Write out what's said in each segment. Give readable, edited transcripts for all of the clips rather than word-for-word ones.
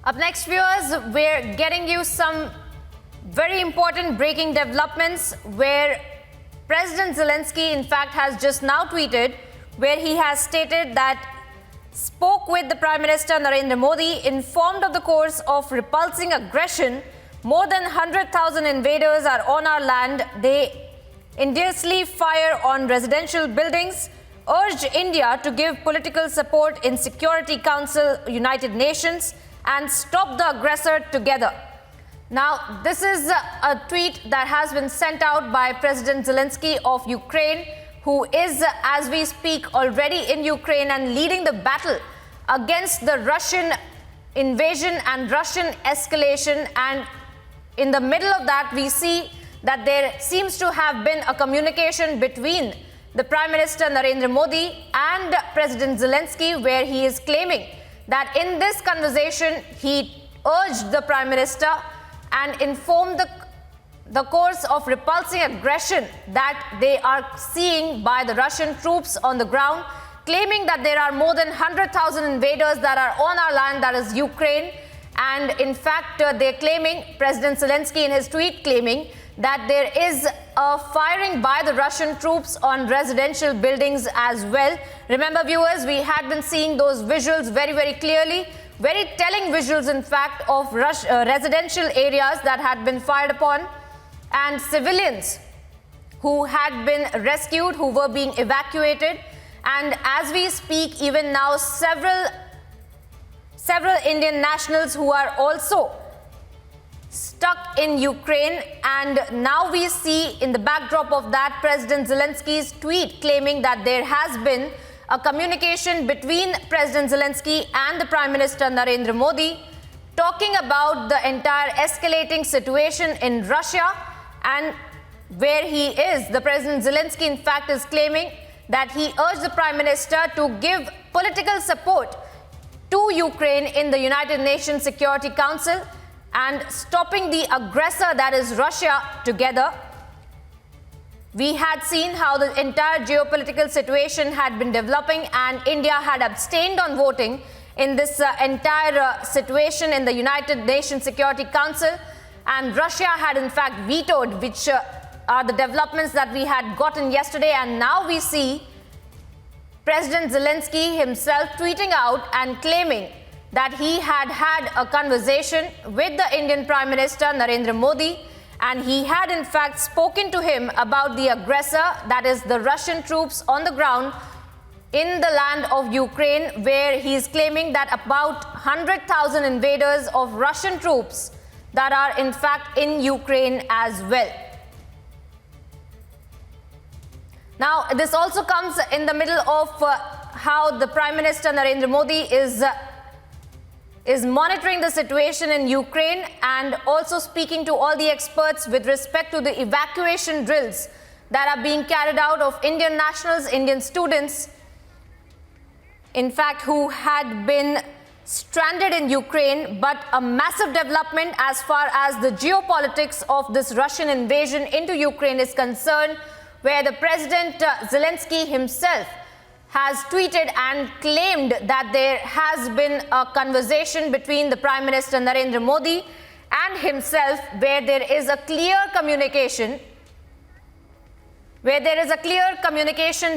Up next, viewers, we're getting you some very important breaking developments where President Zelenskyy, in fact, has just now tweeted where he has stated that spoke with the Prime Minister Narendra Modi, informed of the course of repulsing aggression. More than 100,000 invaders are on our land. They insidiously fire on residential buildings, urged India to give political support in Security Council, United Nations, and stop the aggressor together. Now, this is a tweet that has been sent out by President Zelenskyy of Ukraine, who is, as we speak, already in Ukraine and leading the battle against the Russian invasion and Russian escalation. And in the middle of that, we see that there seems to have been a communication between the Prime Minister Narendra Modi and President Zelenskyy, where he is claiming that in this conversation, he urged the Prime Minister and informed the course of repulsing aggression that they are seeing by the Russian troops on the ground, claiming that there are more than 100,000 invaders that are on our land, that is Ukraine. And in fact, they're claiming, President Zelenskyy in his tweet claiming that there is a firing by the Russian troops on residential buildings as well. Remember, viewers, we had been seeing those visuals very, very clearly, very telling visuals, in fact, of residential areas that had been fired upon and civilians who had been rescued, who were being evacuated. And as we speak, even now, several Indian nationals who are also stuck in Ukraine. And now we see in the backdrop of that President Zelensky's tweet claiming that there has been a communication between President Zelenskyy and the Prime Minister Narendra Modi, talking about the entire escalating situation in Russia. And where he is, the President Zelenskyy, in fact, is claiming that he urged the Prime Minister to give political support to Ukraine in the United Nations Security Council and stopping the aggressor, that is Russia, together. We had seen how the entire geopolitical situation had been developing, and India had abstained on voting in this entire situation in the United Nations Security Council. And Russia had in fact vetoed, which are the developments that we had gotten yesterday. And now we see President Zelenskyy himself tweeting out and claiming that he had had a conversation with the Indian Prime Minister Narendra Modi, and he had in fact spoken to him about the aggressor, that is the Russian troops on the ground in the land of Ukraine, where he is claiming that about 100,000 invaders of Russian troops that are in fact in Ukraine as well. Now, this also comes in the middle of how the Prime Minister Narendra Modi is monitoring the situation in Ukraine and also speaking to all the experts with respect to the evacuation drills that are being carried out of Indian nationals, Indian students, in fact, who had been stranded in Ukraine. But a massive development as far as the geopolitics of this Russian invasion into Ukraine is concerned, where the President Zelenskyy himself has tweeted and claimed that there has been a conversation between the Prime Minister Narendra Modi and himself, where there is a clear communication,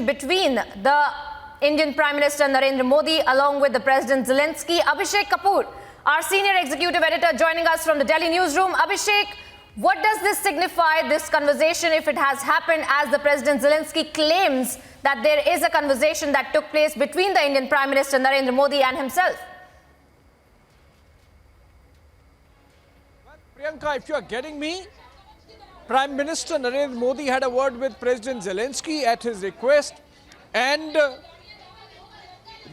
between the Indian Prime Minister Narendra Modi along with the President Zelenskyy. Abhishek Kapoor, our senior executive editor, joining us from the Delhi newsroom. Abhishek, what does this signify, this conversation, if it has happened, as the President Zelenskyy claims that there is a conversation that took place between the Indian Prime Minister Narendra Modi and himself? Well, Priyanka, if you are getting me, Prime Minister Narendra Modi had a word with President Zelenskyy at his request, and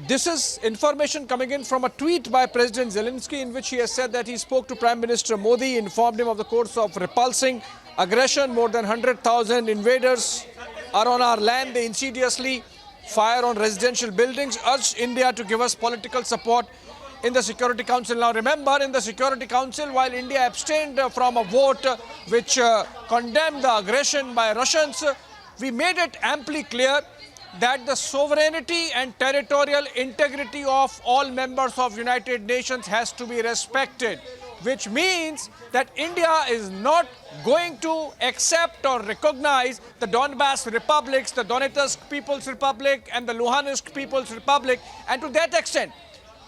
this is information coming in from a tweet by President Zelenskyy, in which he has said that he spoke to Prime Minister Modi, informed him of the course of repulsing aggression. More than 100,000 invaders are on our land. They insidiously fire on residential buildings, urged India to give us political support in the Security Council. Now remember, in the Security Council, while India abstained from a vote which condemned the aggression by Russians, we made it amply clear that the sovereignty and territorial integrity of all members of United Nations has to be respected, which means that India is not going to accept or recognize the Donbass republics, the Donetsk People's Republic and the Luhansk People's Republic. And to that extent,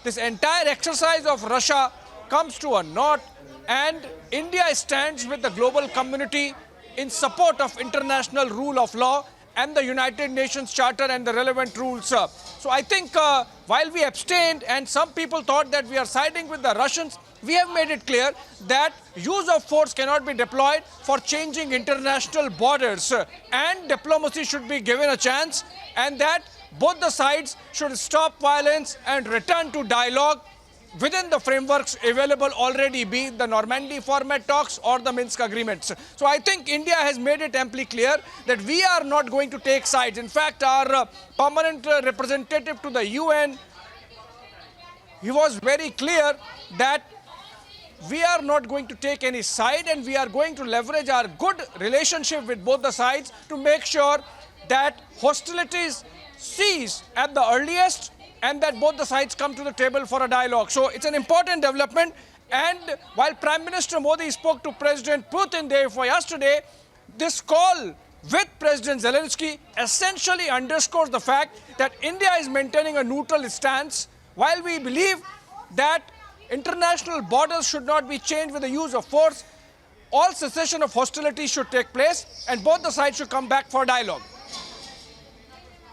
this entire exercise of Russia comes to a naught, and India stands with the global community in support of international rule of law and the United Nations Charter and the relevant rules. So I think while we abstained and some people thought that we are siding with the Russians, we have made it clear that use of force cannot be deployed for changing international borders, and diplomacy should be given a chance, and that both the sides should stop violence and return to dialogue within the frameworks available already, be it the Normandy format talks or the Minsk agreements. So I think India has made it amply clear that we are not going to take sides. In fact, our permanent representative to the UN, he was very clear that we are not going to take any side, and we are going to leverage our good relationship with both the sides to make sure that hostilities cease at the earliest and that both the sides come to the table for a dialogue. So it's an important development. And while Prime Minister Modi spoke to President Putin day before yesterday, this call with President Zelenskyy essentially underscores the fact that India is maintaining a neutral stance. While we believe that international borders should not be changed with the use of force, all cessation of hostilities should take place and both the sides should come back for dialogue.